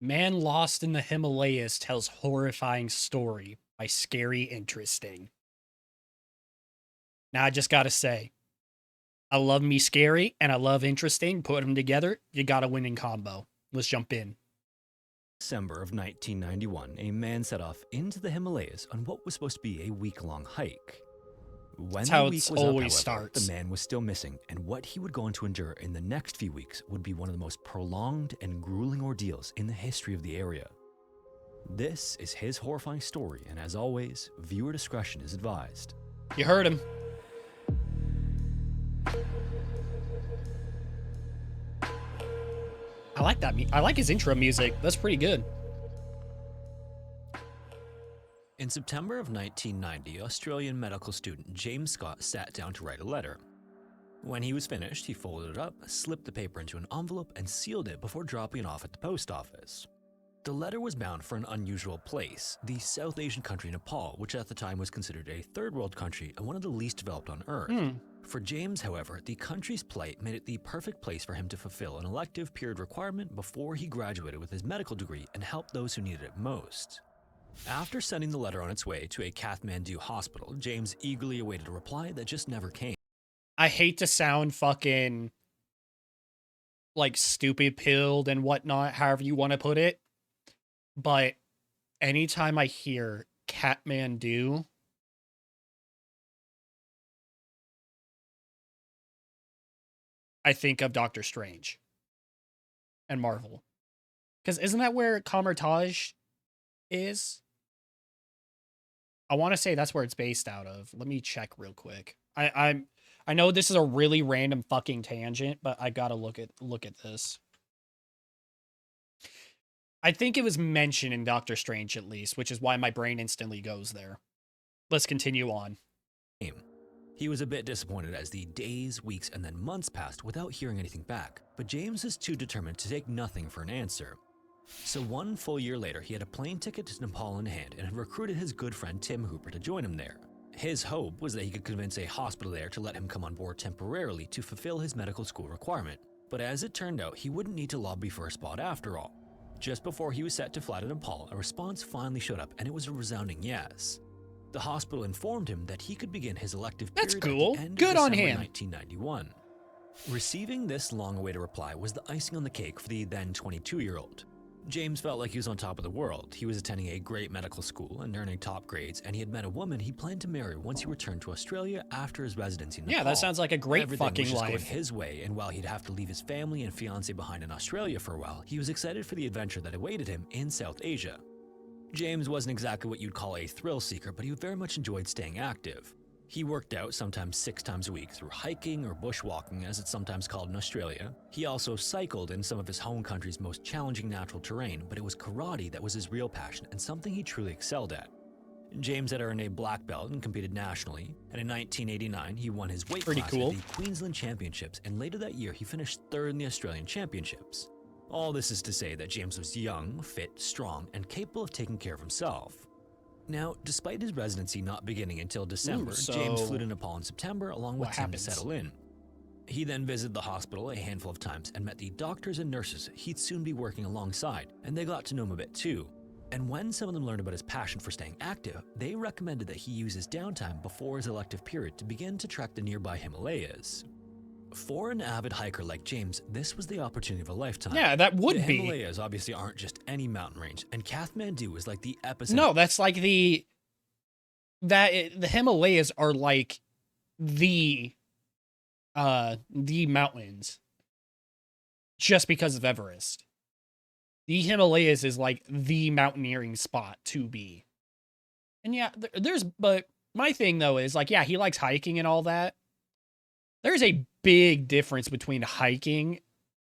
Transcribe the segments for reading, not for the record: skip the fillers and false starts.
Man lost in the Himalayas tells horrifying story by Scary Interesting. Now, I just gotta say, I love me scary and I love interesting. Put them together, you got a winning combo. Let's jump in. December of 1991, a man set off into the Himalayas on what was supposed to be a week-long hike. That's When the how week it was up, always however, the starts. man was still missing, and what he would go on to endure in the next few weeks would be one of the most prolonged and grueling ordeals in the history of the area. This is his horrifying story, and as always, viewer discretion is advised. You heard him. I like that. I like his intro music. That's pretty good. In September of 1990, Australian medical student James Scott sat down to write a letter. When he was finished, he folded it up, slipped the paper into an envelope, and sealed it before dropping it off at the post office. The letter was bound for an unusual place, the South Asian country Nepal, which at the time was considered a third world country and one of the least developed on Earth. For James, however, the country's plight made it the perfect place for him to fulfill an elective period requirement before he graduated with his medical degree and help those who needed it most. After sending the letter on its way to a Kathmandu hospital, James eagerly awaited a reply that just never came. I hate to sound fucking like stupid pilled and whatnot, however you want to put it. But anytime I hear Kathmandu, I think of Doctor Strange and Marvel. Because isn't that where Kamartaj is? I want to say that's where it's based out of. Let me check real quick. I know this is a really random fucking tangent, but I gotta look at this. I think it was mentioned in Doctor Strange at least, which is why my brain instantly goes there. Let's continue on. He was a bit disappointed as the days, weeks, and then months passed without hearing anything back, but James was too determined to take nothing for an answer. So 1 full year later, he had a plane ticket to Nepal in hand and had recruited his good friend Tim Hooper to join him there. His hope was that he could convince a hospital there to let him come on board temporarily to fulfill his medical school requirement, but as it turned out, he wouldn't need to lobby for a spot after all. Just before he was set to fly to Nepal, a response finally showed up, and it was a resounding yes. The hospital informed him that he could begin his elective period That's cool. at the end Good of on December him. 1991. Receiving this long-awaited reply was the icing on the cake for the then 22-year-old. James felt like he was on top of the world. He was attending a great medical school and earning top grades, and he had met a woman he planned to marry once he returned to Australia after his residency in Nepal. Yeah, that sounds like a great Everything fucking was just life. going his way, and while he'd have to leave his family and fiance behind in Australia for a while, he was excited for the adventure that awaited him in South Asia. James wasn't exactly what you'd call a thrill seeker, but he very much enjoyed staying active. He worked out sometimes 6 times a week through hiking or bushwalking, as it's sometimes called in Australia. He also cycled in some of his home country's most challenging natural terrain, but it was karate that was his real passion and something he truly excelled at. James had earned a black belt and competed nationally, and in 1989 he won his weight class cool. at the Queensland Championships, and later that year he finished 3rd in the Australian Championships. All this is to say that James was young, fit, strong, and capable of taking care of himself. Now, despite his residency not beginning until December, James flew to Nepal in September along with Tim to settle in. He then visited the hospital a handful of times and met the doctors and nurses he'd soon be working alongside, and they got to know him a bit too. And when some of them learned about his passion for staying active, they recommended that he use his downtime before his elective period to begin to trek the nearby Himalayas. For an avid hiker like James, this was the opportunity of a lifetime. Yeah, that would the be. The Himalayas obviously aren't just any mountain range, and Kathmandu is like the epicenter. No, that's like the Himalayas are like the mountains just because of Everest. The Himalayas is like the mountaineering spot to be. And yeah, but my thing though is like, yeah, he likes hiking and all that. There's a big difference between hiking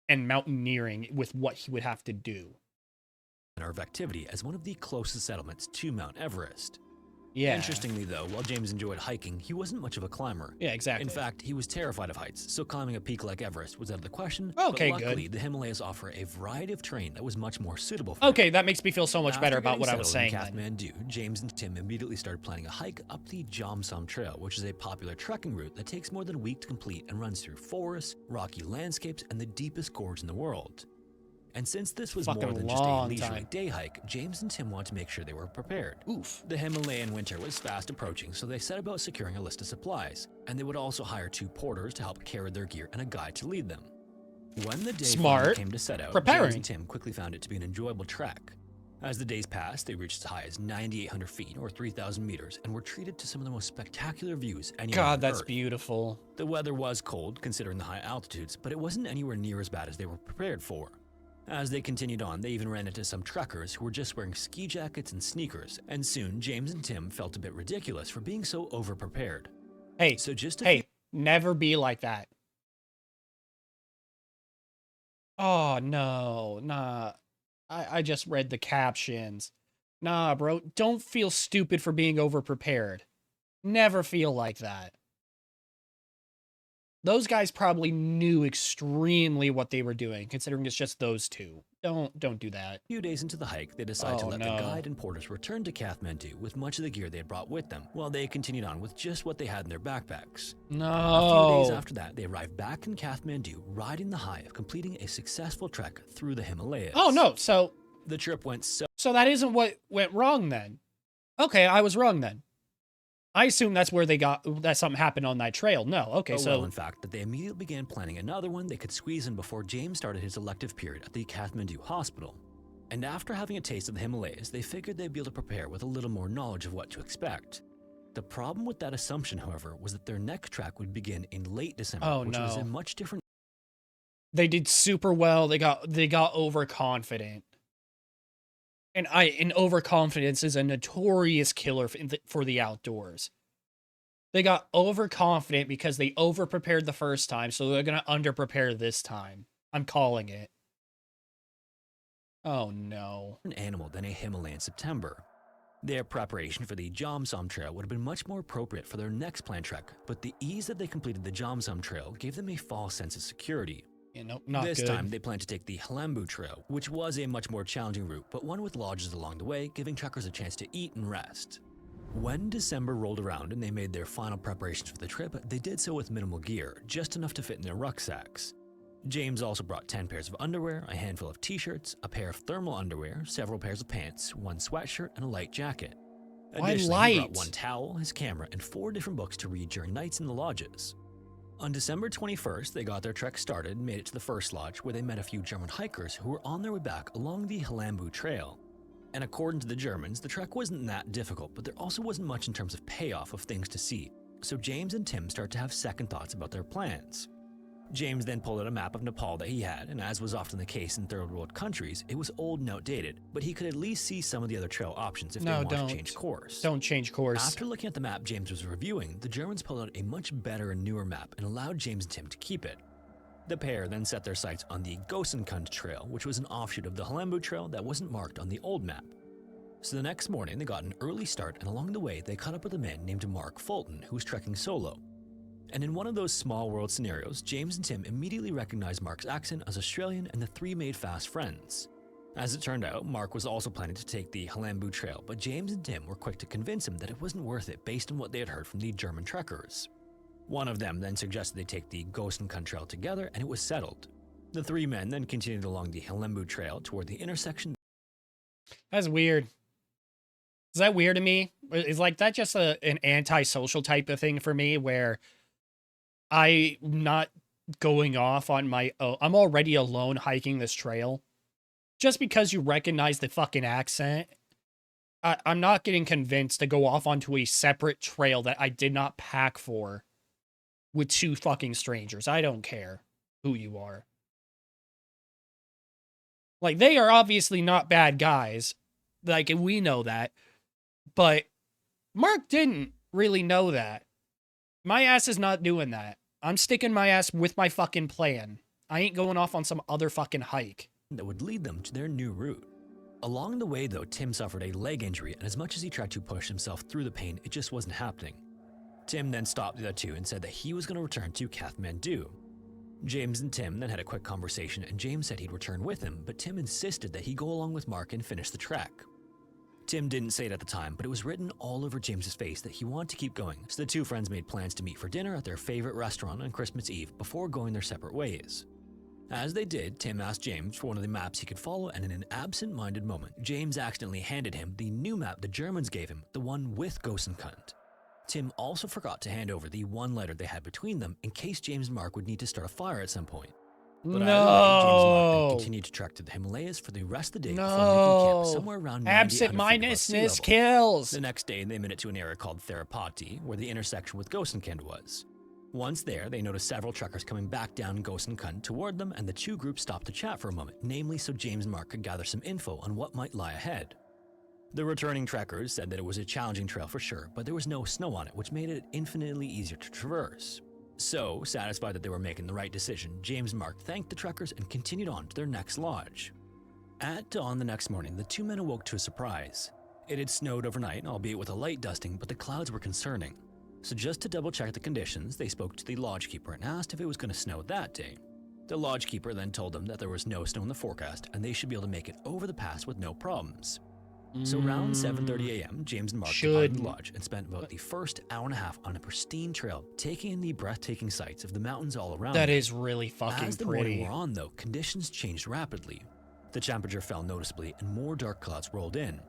and mountaineering with what he would have to do. Of activity as one of the closest settlements to Mount Everest. Yeah. Interestingly though, while James enjoyed hiking, he wasn't much of a climber. Yeah, exactly. In fact, he was terrified of heights, so climbing a peak like Everest was out of the question. Okay, but luckily, good. the Himalayas offer a variety of terrain that was much more suitable for Okay, him. that makes me feel so much better about what I was saying After then. getting settled in Kathmandu, James and Tim immediately started planning a hike up the Jomsom Trail, which is a popular trekking route that takes more than a week to complete and runs through forests, rocky landscapes, and the deepest gorge in the world. And since this was Fucking more than just a long leisurely time. day hike, James and Tim wanted to make sure they were prepared. Oof. The Himalayan winter was fast approaching, so they set about securing a list of supplies, and they would also hire 2 porters to help carry their gear and a guide to lead them. When the day finally Smart. came to set out, Preparing. James and Tim quickly found it to be an enjoyable trek. As the days passed, they reached as high as 9,800 feet or 3,000 meters and were treated to some of the most spectacular views anywhere God, on that's Earth. beautiful. The weather was cold, considering the high altitudes, but it wasn't anywhere near as bad as they were prepared for. As they continued on, they even ran into some trekkers who were just wearing ski jackets and sneakers, and soon James and Tim felt a bit ridiculous for being so over-prepared. Hey, So just never be like that. Oh, no, nah. I just read the captions. Nah, bro, don't feel stupid for being over-prepared. Never feel like that. Those guys probably knew extremely what they were doing, considering it's just those two. Don't do that. A few days into the hike, they decided to Oh, let no. the guide and porters return to Kathmandu with much of the gear they had brought with them, while they continued on with just what they had in their backpacks. A few days No. after that, they arrived back in Kathmandu, riding the high of completing a successful trek through the Himalayas. Oh, no, so The trip went so that isn't what went wrong then. Okay, I was wrong then. I assume that's where that something happened on that trail. No, okay, well, in fact, that they immediately began planning another one they could squeeze in before James started his elective period at the Kathmandu hospital. And after having a taste of the Himalayas, they figured they'd be able to prepare with a little more knowledge of what to expect. The problem with that assumption, however, was that their next trek would begin in late December, which was a much different. They did super well. They got overconfident. And overconfidence is a notorious killer for the outdoors. They got overconfident because they overprepared the first time, so they're going to underprepare this time. I'm calling it. Oh no. Animal than a Himalayan September. Their preparation for the Jomsom Trail would have been much more appropriate for their next planned trek, but the ease that they completed the Jomsom Trail gave them a false sense of security. You know, not this good. time, they planned to take the Halambu Trail, which was a much more challenging route, but one with lodges along the way, giving trekkers a chance to eat and rest. When December rolled around and they made their final preparations for the trip, they did so with minimal gear, just enough to fit in their rucksacks. James also brought 10 pairs of underwear, a handful of t-shirts, a pair of thermal underwear, several pairs of pants, 1 sweatshirt, and a light jacket. Why Additionally, light? he brought 1 towel, his camera, and 4 different books to read during nights in the lodges. On December 21st, they got their trek started and made it to the first lodge, where they met a few German hikers who were on their way back along the Halambu Trail. And according to the Germans, the trek wasn't that difficult, but there also wasn't much in terms of payoff of things to see. So James and Tim start to have second thoughts about their plans. James then pulled out a map of Nepal that he had, and as was often the case in third world countries, it was old and outdated, but he could at least see some of the other trail options if they wanted to change course. Don't change course. After looking at the map James was reviewing, the Germans pulled out a much better and newer map and allowed James and Tim to keep it. The pair then set their sights on the Gosenkund Trail, which was an offshoot of the Halambu Trail that wasn't marked on the old map. So the next morning, they got an early start, and along the way, they caught up with a man named Mark Fulton, who was trekking solo. And in one of those small world scenarios, James and Tim immediately recognized Mark's accent as Australian, and the three made fast friends. As it turned out, Mark was also planning to take the Halambu Trail, but James and Tim were quick to convince him that it wasn't worth it based on what they had heard from the German trekkers. One of them then suggested they take the Gosenkund Trail together, and it was settled. The three men then continued along the Halambu Trail toward the intersection. That's weird. Is that weird to me? Is like that just an antisocial type of thing for me where I'm not going off on my own. I'm already alone hiking this trail. Just because you recognize the fucking accent, I'm not getting convinced to go off onto a separate trail that I did not pack for with 2 fucking strangers. I don't care who you are. Like, they are obviously not bad guys. Like, we know that. But Mark didn't really know that. My ass is not doing that. I'm sticking my ass with my fucking plan. I ain't going off on some other fucking hike. That would lead them to their new route. Along the way, though, Tim suffered a leg injury, and as much as he tried to push himself through the pain, it just wasn't happening. Tim then stopped the two and said that he was going to return to Kathmandu. James and Tim then had a quick conversation, and James said he'd return with him, but Tim insisted that he go along with Mark and finish the trek. Tim didn't say it at the time, but it was written all over James's face that he wanted to keep going, so the two friends made plans to meet for dinner at their favorite restaurant on Christmas Eve before going their separate ways. As they did, Tim asked James for one of the maps he could follow, and in an absent-minded moment, James accidentally handed him the new map the Germans gave him, the one with Gosenkund. Tim also forgot to hand over the one letter they had between them in case James and Mark would need to start a fire at some point. But either way, James and Mark then continued to trek to the Himalayas for the rest of the day before making camp somewhere around 90 Absent-mindedness kills. The next day, they made it to an area called Therapati, where the intersection with Gosenkund was. Once there, they noticed several trekkers coming back down Gosenkund toward them, and the two groups stopped to chat for a moment, namely so James and Mark could gather some info on what might lie ahead. The returning trekkers said that it was a challenging trail for sure, but there was no snow on it, which made it infinitely easier to traverse. So, satisfied that they were making the right decision, James and Mark thanked the trekkers and continued on to their next lodge. At dawn the next morning, the two men awoke to a surprise. It had snowed overnight, albeit with a light dusting, but the clouds were concerning. So just to double check the conditions, they spoke to the lodgekeeper and asked if it was going to snow that day. The lodgekeeper then told them that there was no snow in the forecast and they should be able to make it over the pass with no problems. So around 7:30 a.m., James and Mark departed the lodge and spent about the first hour and a half on a pristine trail, taking in the breathtaking sights of the mountains all around them. That is really fucking pretty. As the morning wore on, though, conditions changed rapidly. The temperature fell noticeably and more dark clouds rolled in.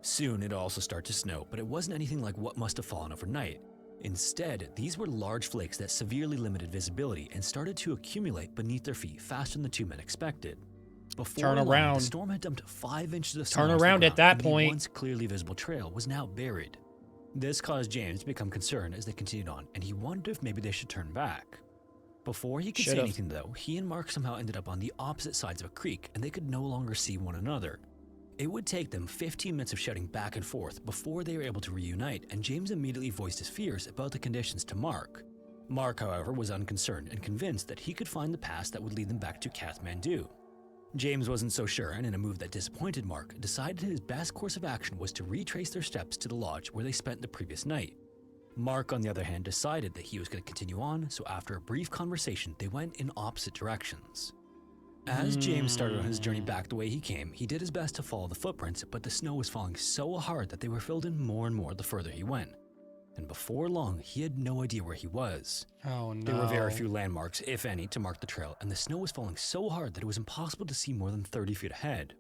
Soon it also started to snow, but it wasn't anything like what must have fallen overnight. Instead, these were large flakes that severely limited visibility and started to accumulate beneath their feet faster than the two men expected. Before long, the storm had dumped 5 inches of snow. Turn around at that point. The once clearly visible trail was now buried. This caused James to become concerned as they continued on, and he wondered if maybe they should turn back. Before he could say anything, though, he and Mark somehow ended up on the opposite sides of a creek, and they could no longer see one another. It would take them 15 minutes of shouting back and forth before they were able to reunite, and James immediately voiced his fears about the conditions to Mark. Mark, however, was unconcerned and convinced that he could find the pass that would lead them back to Kathmandu. James wasn't so sure, and in a move that disappointed Mark, decided his best course of action was to retrace their steps to the lodge where they spent the previous night. Mark, on the other hand, decided that he was going to continue on, so after a brief conversation, they went in opposite directions. As James started on his journey back the way he came, he did his best to follow the footprints, but the snow was falling so hard that they were filled in more and more the further he went. And before long, he had no idea where he was. Oh no. There were very few landmarks, if any, to mark the trail, and the snow was falling so hard that it was impossible to see more than 30 feet ahead.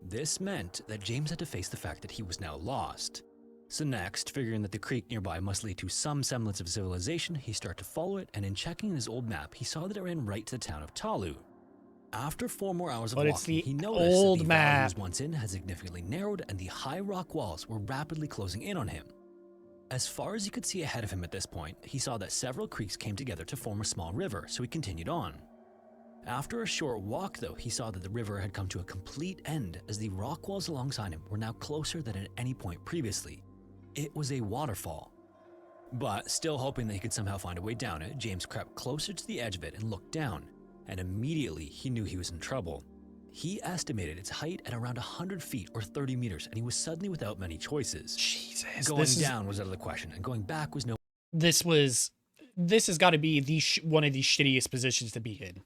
This meant that James had to face the fact that he was now lost. So next, figuring that the creek nearby must lead to some semblance of civilization, he started to follow it, and in checking his old map, he saw that it ran right to the town of Talu. After 4 more hours of walking, he noticed that the valley he was once in had significantly narrowed, and the high rock walls were rapidly closing in on him. As far as he could see ahead of him at this point, he saw that several creeks came together to form a small river, so he continued on. After a short walk, though, he saw that the river had come to a complete end as the rock walls alongside him were now closer than at any point previously. It was a waterfall. But still hoping that he could somehow find a way down it, James crept closer to the edge of it and looked down, and immediately he knew he was in trouble. He estimated its height at around 100 feet or 30 meters, and he was suddenly without many choices. Jesus. Going down was out of the question, and going back was no. This has got to be one of the shittiest positions to be in.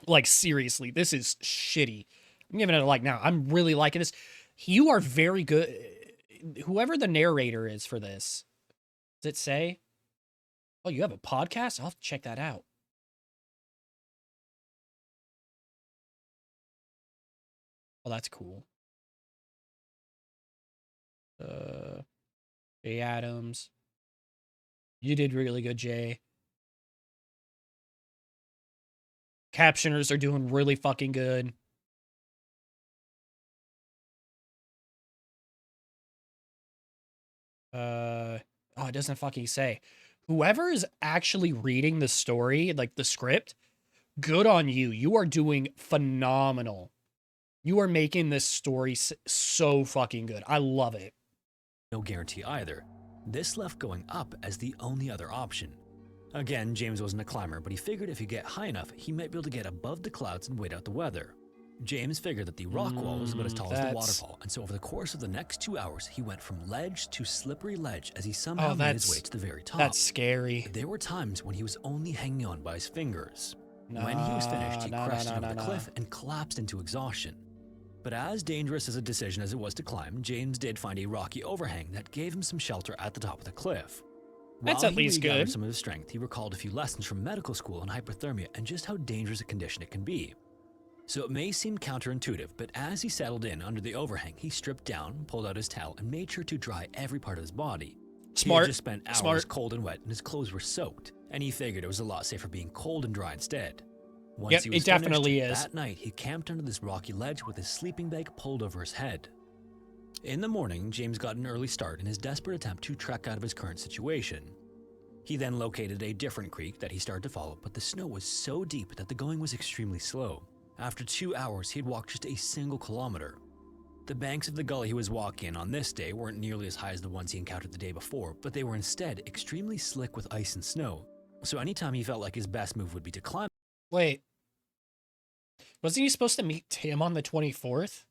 Like, seriously, this is shitty. I'm giving it a like now. I'm really liking this. You are very good. Whoever the narrator is for this, does it say? Oh, you have a podcast? I'll have to check that out. Oh, that's cool. Jay Adams. You did really good, Jay. Captioners are doing really fucking good. Oh, it doesn't fucking say. Whoever is actually reading the story, like the script, good on you. You are doing phenomenal. You are making this story so fucking good. I love it. No guarantee either. This left going up as the only other option. Again, James wasn't a climber, but he figured if he get high enough, he might be able to get above the clouds and wait out the weather. James figured that the rock wall was about as tall as the waterfall, and so over the course of the next 2 hours, he went from ledge to slippery ledge as he somehow made his way to the very top. That's scary. There were times when he was only hanging on by his fingers. When he was finished, he crested over the cliff and collapsed into exhaustion. But as dangerous as a decision as it was to climb, James did find a rocky overhang that gave him some shelter at the top of the cliff. That's While at he least regathered good. some of his strength, he recalled a few lessons from medical school on hypothermia and just how dangerous a condition it can be. So it may seem counterintuitive, but as he settled in under the overhang, he stripped down, pulled out his towel, and made sure to dry every part of his body. He Smart. had just spent hours cold and wet, and his clothes were soaked, and he figured it was a lot safer being cold and dry instead. Once Yep, he was it definitely finished, is. that night he camped under this rocky ledge with his sleeping bag pulled over his head. In the morning, James got an early start in his desperate attempt to trek out of his current situation. He then located a different creek that he started to follow, but the snow was so deep that the going was extremely slow. After 2 hours, he had walked just a single kilometer. The banks of the gully he was walking on this day weren't nearly as high as the ones he encountered the day before, but they were instead extremely slick with ice and snow. So anytime he felt like his best move would be to climb. Wait. Wasn't he supposed to meet Tim on the 24th?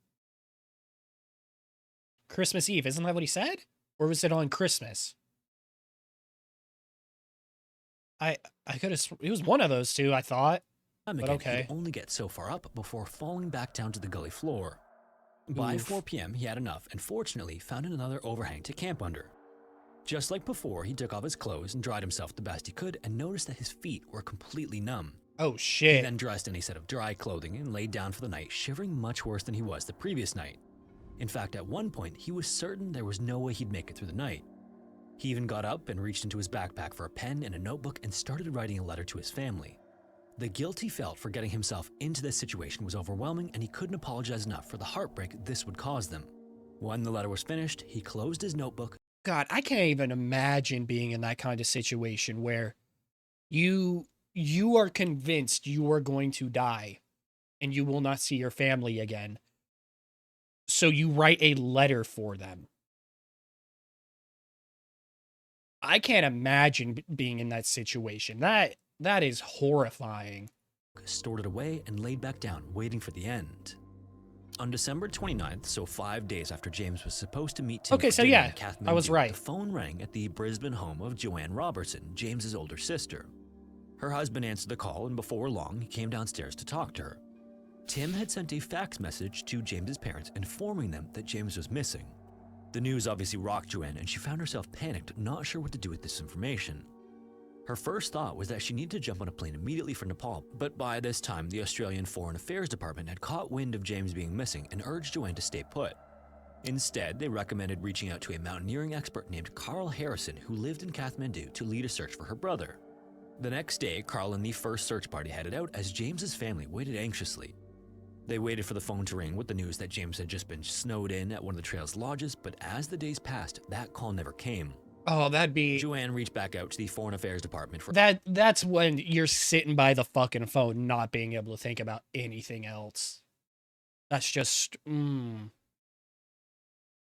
Christmas Eve, isn't that what he said? Or was it on Christmas? I could have, it was one of those two, I thought. But okay. He'd only get so far up before falling back down to the gully floor. By 4 p.m., he had enough and fortunately found another overhang to camp under. Just like before, he took off his clothes and dried himself the best he could and noticed that his feet were completely numb. Oh shit. He then dressed in a set of dry clothing and laid down for the night, shivering much worse than he was the previous night. In fact, at one point, he was certain there was no way he'd make it through the night. He even got up and reached into his backpack for a pen and a notebook and started writing a letter to his family. The guilt he felt for getting himself into this situation was overwhelming, and he couldn't apologize enough for the heartbreak this would cause them. When the letter was finished, he closed his notebook. God, I can't even imagine being in that kind of situation where you are convinced you are going to die and you will not see your family again. So you write a letter for them. I can't imagine being in that situation. That is horrifying. Stored it away and laid back down, waiting for the end. On December 29th, so 5 days after James was supposed to meet Tim Okay, for so dinner yeah, in Kathmandu, I was right. the phone rang at the Brisbane home of Joanne Robertson, James's older sister. Her husband answered the call, and before long, he came downstairs to talk to her. Tim had sent a fax message to James's parents informing them that James was missing. The news obviously rocked Joanne, and she found herself panicked, not sure what to do with this information. Her first thought was that she needed to jump on a plane immediately for Nepal, but by this time, the Australian Foreign Affairs Department had caught wind of James being missing and urged Joanne to stay put. Instead, they recommended reaching out to a mountaineering expert named Carl Harrison, who lived in Kathmandu, to lead a search for her brother. The next day, Carl and the first search party headed out as James's family waited anxiously. They waited for the phone to ring with the news that James had just been snowed in at one of the trail's lodges, but as the days passed, that call never came. Oh, that'd be... Joanne reached back out to the Foreign Affairs Department for... That's when you're sitting by the fucking phone, not being able to think about anything else. That's just...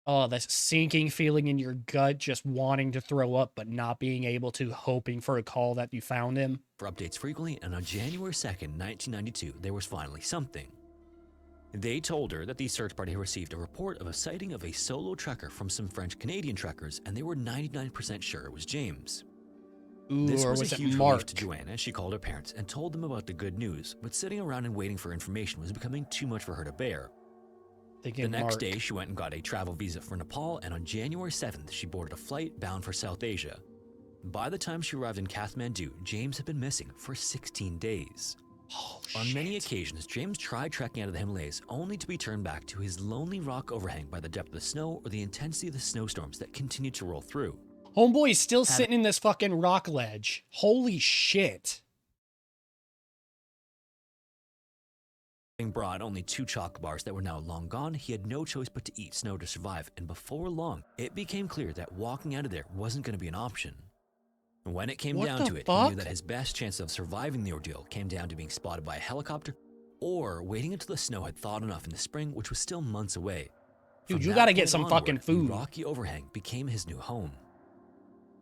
Oh, that sinking feeling in your gut, just wanting to throw up, but not being able to, hoping for a call that you found him. For updates frequently, and on January 2nd, 1992, there was finally something. They told her that the search party had received a report of a sighting of a solo trekker from some French-Canadian trekkers, and they were 99% sure it was James. Ooh, This or was was a it huge Mark? relief to Joanne as she called her parents and told them about the good news, but sitting around and waiting for information was becoming too much for her to bear. Thinking The next Mark. day, she went and got a travel visa for Nepal, and on January 7th, she boarded a flight bound for South Asia. By the time she arrived in Kathmandu, James had been missing for 16 days. Oh, On shit. many occasions, James tried trekking out of the Himalayas only to be turned back to his lonely rock overhang by the depth of the snow or the intensity of the snowstorms that continued to roll through. Homeboy is still sitting in this fucking rock ledge. Holy shit. Having brought only 2 chocolate bars that were now long gone, he had no choice but to eat snow to survive, and before long, it became clear that walking out of there wasn't going to be an option. When it came What down the to it, he fuck? knew that his best chance of surviving the ordeal came down to being spotted by a helicopter or waiting until the snow had thawed enough in the spring, which was still months away. Dude, From you that gotta get point some onward, fucking food. The rocky overhang became his new home.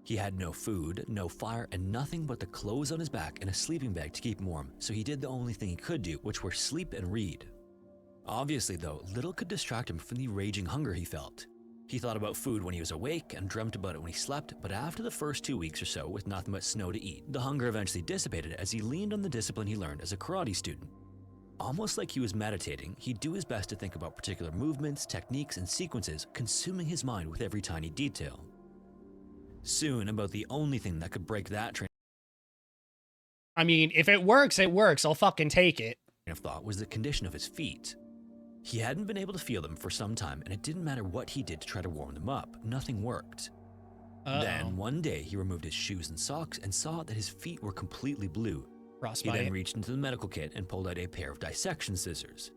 He had no food, no fire, and nothing but the clothes on his back and a sleeping bag to keep him warm, so he did the only thing he could do, which were sleep and read. Obviously, though, little could distract him from the raging hunger he felt. He thought about food when he was awake and dreamt about it when he slept, but after the first 2 weeks or so with nothing but snow to eat, the hunger eventually dissipated as he leaned on the discipline he learned as a karate student. Almost like he was meditating, he'd do his best to think about particular movements, techniques, and sequences, consuming his mind with every tiny detail. Soon, about the only thing that could break that train I mean, if it works, it works. I'll fucking take it. of thought was the condition of his feet. He hadn't been able to feel them for some time, and it didn't matter what he did to try to warm them up. Nothing worked. Then, one day, he removed his shoes and socks and saw that his feet were completely blue. Frostbite. He then reached into the medical kit and pulled out a pair of dissection scissors.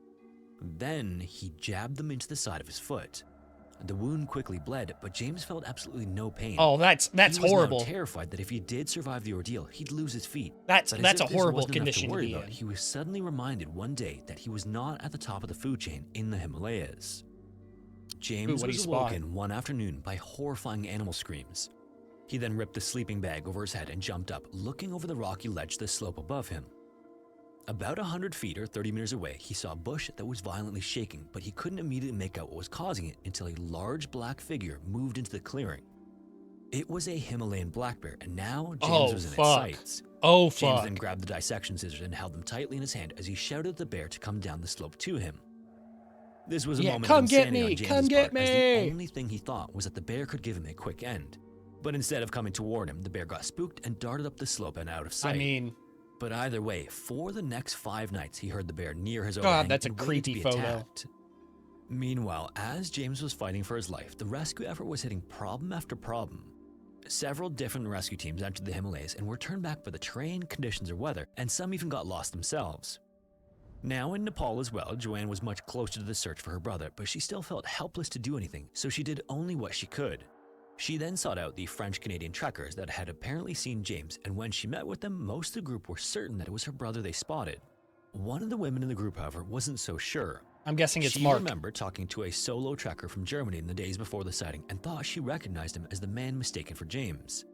Then, he jabbed them into the side of his foot. The wound quickly bled, but James felt absolutely no pain. Oh, that's He was horrible. now terrified that if he did survive the ordeal, he'd lose his feet. That's But a as if this horrible wasn't enough condition to worry be about, in. he was suddenly reminded one day that he was not at the top of the food chain in the Himalayas. James what'd he was spot? awoken one afternoon by horrifying animal screams. He then ripped the sleeping bag over his head and jumped up, looking over the rocky ledge to the slope above him. About 100 feet or 30 meters away, he saw a bush that was violently shaking, but he couldn't immediately make out what was causing it until a large black figure moved into the clearing. It was a Himalayan black bear, and now James was in its sights. Oh, James fuck. then grabbed the dissection scissors and held them tightly in his hand as he shouted at the bear to come down the slope to him. This was a moment come of get insanity me, on James's come get part, as me. the only thing he thought was that the bear could give him a quick end. But instead of coming toward him, the bear got spooked and darted up the slope and out of sight. I mean, But either way, for the next 5 nights, he heard the bear near his God, overhang that's a and waited to creepy be photo. attacked. Meanwhile, as James was fighting for his life, the rescue effort was hitting problem after problem. Several different rescue teams entered the Himalayas and were turned back by the terrain, conditions, or weather, and some even got lost themselves. Now in Nepal as well, Joanne was much closer to the search for her brother, but she still felt helpless to do anything, so she did only what she could. She then sought out the French-Canadian trekkers that had apparently seen James, and when she met with them, most of the group were certain that it was her brother they spotted. One of the women in the group, however, wasn't so sure. I'm guessing it's She Mark. remembered talking to a solo trekker from Germany in the days before the sighting and thought she recognized him as the man mistaken for James.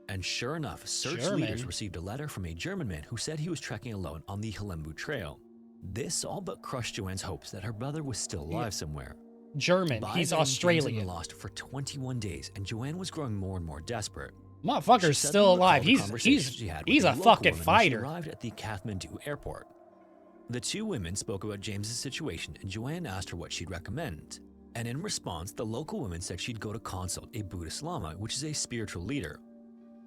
And sure enough, search leaders German? received a letter from a German man who said he was trekking alone on the Halembu Trail. This all but crushed Joanne's hopes that her brother was still alive somewhere. German. By He's then, James had Australian. been lost for 21 days, and Joanne was growing more and more desperate. Motherfucker's She still suddenly alive. recalled the conversation she had with He's a a local fucking woman when fighter. She arrived at the Kathmandu airport. The two women spoke about James's situation, and Joanne asked her what she'd recommend. And in response, the local woman said she'd go to consult a Buddhist Lama, which is a spiritual leader.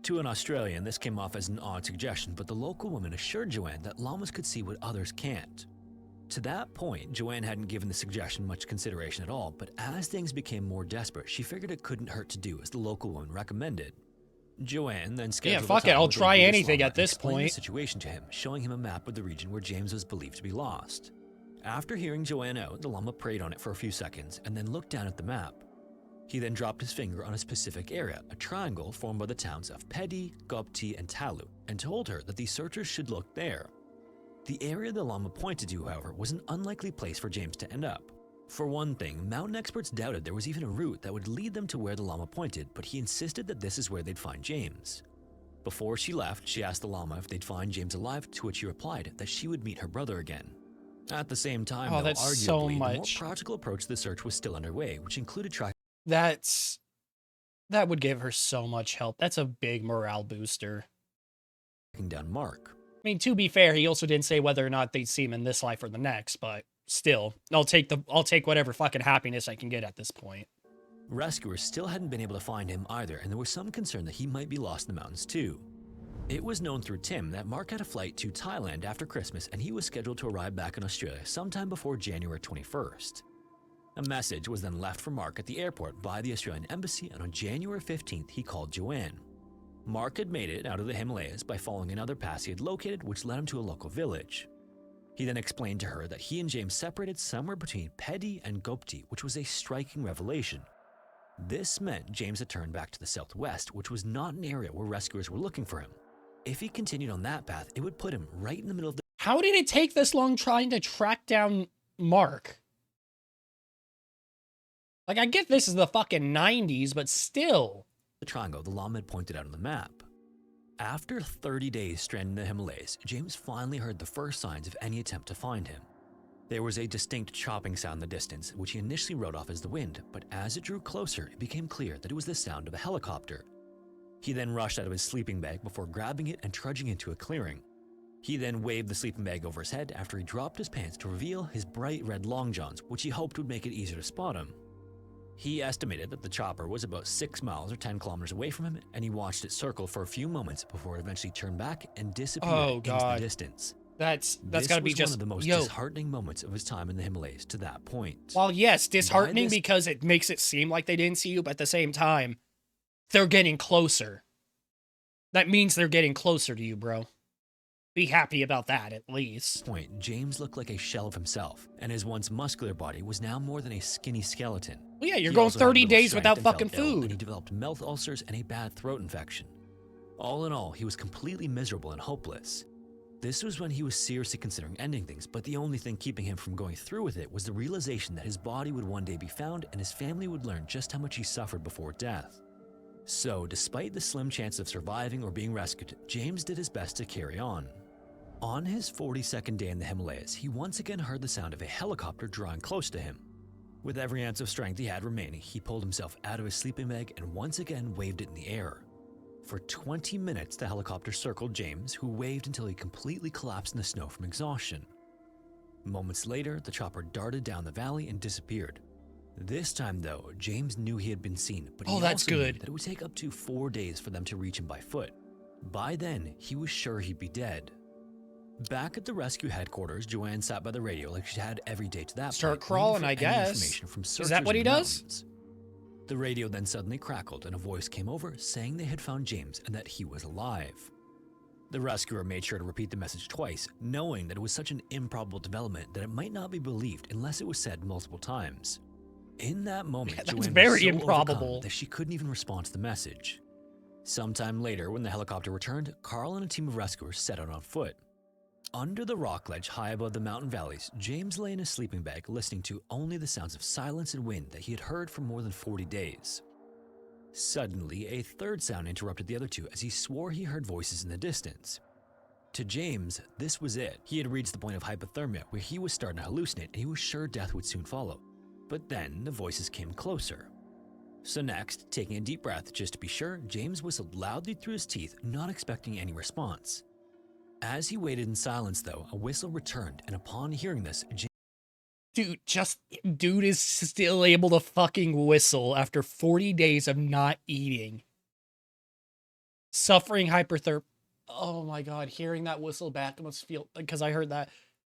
To an Australian, this came off as an odd suggestion, but the local woman assured Joanne that Lamas could see what others can't. To that point, Joanne hadn't given the suggestion much consideration at all, but as things became more desperate, she figured it couldn't hurt to do as the local woman recommended. Joanne then scheduled fuck a it, time I'll with a try Buddhist anything Lama at and this explained point. the situation to him, showing him a map of the region where James was believed to be lost. After hearing Joanne out, the Lama prayed on it for a few seconds and then looked down at the map. He then dropped his finger on a specific area, a triangle formed by the towns of Pedi, Gopti, and Talu, and told her that the searchers should look there. The area the Lama pointed to, however, was an unlikely place for James to end up. For one thing, mountain experts doubted there was even a route that would lead them to where the Lama pointed, but he insisted that this is where they'd find James. Before she left, she asked the Lama if they'd find James alive, to which he replied that she would meet her brother again. At the same time, though, that's arguably, so the more much. practical approach to the search was still underway, which included tracking That would give her so much help. That's a big morale booster. down Mark. I mean, to be fair, he also didn't say whether or not they'd see him in this life or the next, but still, I'll take whatever fucking happiness I can get at this point. Rescuers still hadn't been able to find him either, and there was some concern that he might be lost in the mountains too. It was known through Tim that Mark had a flight to Thailand after Christmas, and he was scheduled to arrive back in Australia sometime before January 21st. A message was then left for Mark at the airport by the Australian embassy, and on January 15th, he called Joanne. Mark had made it out of the Himalayas by following another pass he had located, which led him to a local village. He then explained to her that he and James separated somewhere between Pedi and Gopti, which was a striking revelation. This meant James had turned back to the southwest, which was not an area where rescuers were looking for him. If he continued on that path, it would put him right in the middle of the How did it take this long trying to track down Mark? Like, I get this is the fucking 90s, but still. triangle the Lama had pointed out on the map. After 30 days stranded in the Himalayas, James finally heard the first signs of any attempt to find him. There was a distinct chopping sound in the distance, which he initially wrote off as the wind, but as it drew closer, it became clear that it was the sound of a helicopter. He then rushed out of his sleeping bag before grabbing it and trudging into a clearing. He then waved the sleeping bag over his head after he dropped his pants to reveal his bright red long johns, which he hoped would make it easier to spot him. He estimated that the chopper was about 6 miles or 10 kilometers away from him, and he watched it circle for a few moments before it eventually turned back and disappeared Oh into the God. distance. That's This gotta be was one just, of the most yo. disheartening moments of his time in the Himalayas to that point. While yes, disheartening this- because it makes it seem like they didn't see you, but at the same time, they're getting closer. That means they're getting closer to you, bro. Be happy about that, at least. Point, James looked like a shell of himself, and his once muscular body was now more than a skinny skeleton. Well, yeah, you're He going also had 30 little days strength without and felt fucking ill, food. and he developed mouth ulcers and a bad throat infection. All in all, he was completely miserable and hopeless. This was when he was seriously considering ending things, but the only thing keeping him from going through with it was the realization that his body would one day be found and his family would learn just how much he suffered before death. So, despite the slim chance of surviving or being rescued, James did his best to carry on. On his 42nd day in the Himalayas, he once again heard the sound of a helicopter drawing close to him. With every ounce of strength he had remaining, he pulled himself out of his sleeping bag and once again waved it in the air. For 20 minutes, the helicopter circled James, who waved until he completely collapsed in the snow from exhaustion. Moments later, the chopper darted down the valley and disappeared. This time, though, James knew he had been seen, but he that's also knew good. that it would take up to 4 days for them to reach him by foot. By then, he was sure he'd be dead. Back at the rescue headquarters, Joanne sat by the radio like she had every day to that Start point, crawling, waiting for I any guess. information from Is searchers that what in he the does? mountains. The radio then suddenly crackled and a voice came over saying they had found James and that he was alive. The rescuer made sure to repeat the message twice, knowing that it was such an improbable development that it might not be believed unless it was said multiple times. In that moment, That's Joanne very was so improbable. overcome that she couldn't even respond to the message. Sometime later, when the helicopter returned, Carl and a team of rescuers set out on foot. Under the rock ledge high above the mountain valleys, James lay in his sleeping bag listening to only the sounds of silence and wind that he had heard for more than 40 days. Suddenly, a third sound interrupted the other two as he swore he heard voices in the distance. To James, this was it. He had reached the point of hypothermia where he was starting to hallucinate and he was sure death would soon follow. But then the voices came closer. So next, taking a deep breath just to be sure, James whistled loudly through his teeth, not expecting any response. As he waited in silence though, a whistle returned, and upon hearing this, Dude is still able to fucking whistle after 40 days of not eating. Suffering hyperthermia. Oh my God, hearing that whistle back must feel, because I heard that.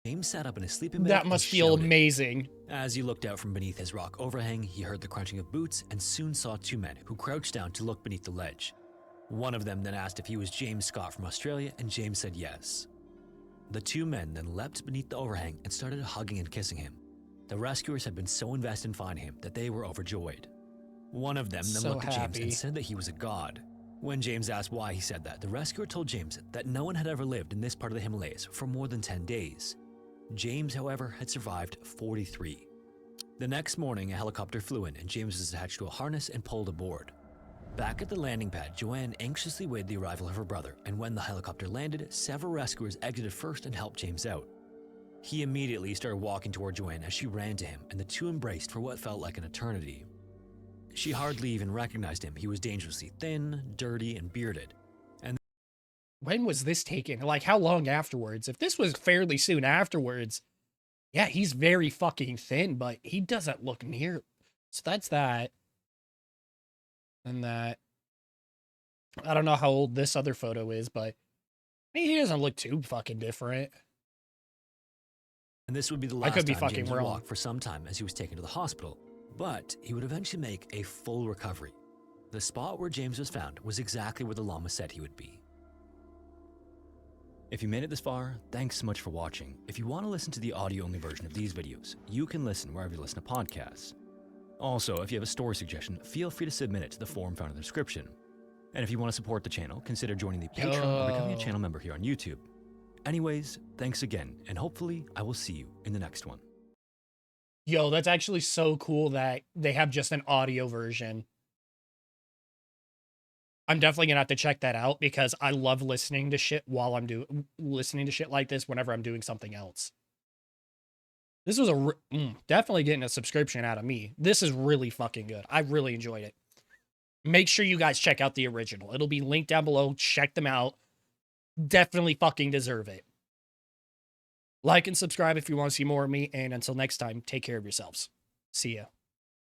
James sat up in his sleeping bag That and must feel shouted. amazing. As he looked out from beneath his rock overhang, he heard the crunching of boots and soon saw two men who crouched down to look beneath the ledge. One of them then asked if he was James Scott from Australia, and James said yes. The two men then leapt beneath the overhang and started hugging and kissing him. The rescuers had been so invested in finding him that they were overjoyed. One of them then So looked at James happy. and said that he was a god. When James asked why he said that, the rescuer told James that no one had ever lived in this part of the Himalayas for more than 10 days. James, however, had survived 43. The next morning, a helicopter flew in and James was attached to a harness and pulled aboard. Back at the landing pad, Joanne anxiously waited the arrival of her brother, and when the helicopter landed, several rescuers exited first and helped James out. He immediately started walking toward Joanne as she ran to him, and the two embraced for what felt like an eternity. She hardly even recognized him. He was dangerously thin, dirty, and bearded. When was this taken? Like, how long afterwards? If this was fairly soon afterwards, yeah, he's very fucking thin, but he doesn't look near. So that's that. And that. I don't know how old this other photo is, but he doesn't look too fucking different. And this would be the I last could be time fucking James would wrong. walk for some time as he was taken to the hospital. But he would eventually make a full recovery. The spot where James was found was exactly where the llama said he would be. If you made it this far, thanks so much for watching. If you want to listen to the audio-only version of these videos, you can listen wherever you listen to podcasts. Also, if you have a story suggestion, feel free to submit it to the form found in the description. And if you want to support the channel, consider joining the Patreon or becoming a Yo. channel member here on YouTube. Anyways, thanks again, and hopefully I will see you in the next one. Yo, that's actually so cool that they have just an audio version. I'm definitely gonna have to check that out because I love listening to shit while I'm listening to shit like this whenever I'm doing something else. This was definitely getting a subscription out of me. This is really fucking good. I really enjoyed it. Make sure you guys check out the original. It'll be linked down below. Check them out. Definitely fucking deserve it. Like and subscribe if you want to see more of me. And until next time, take care of yourselves. See ya.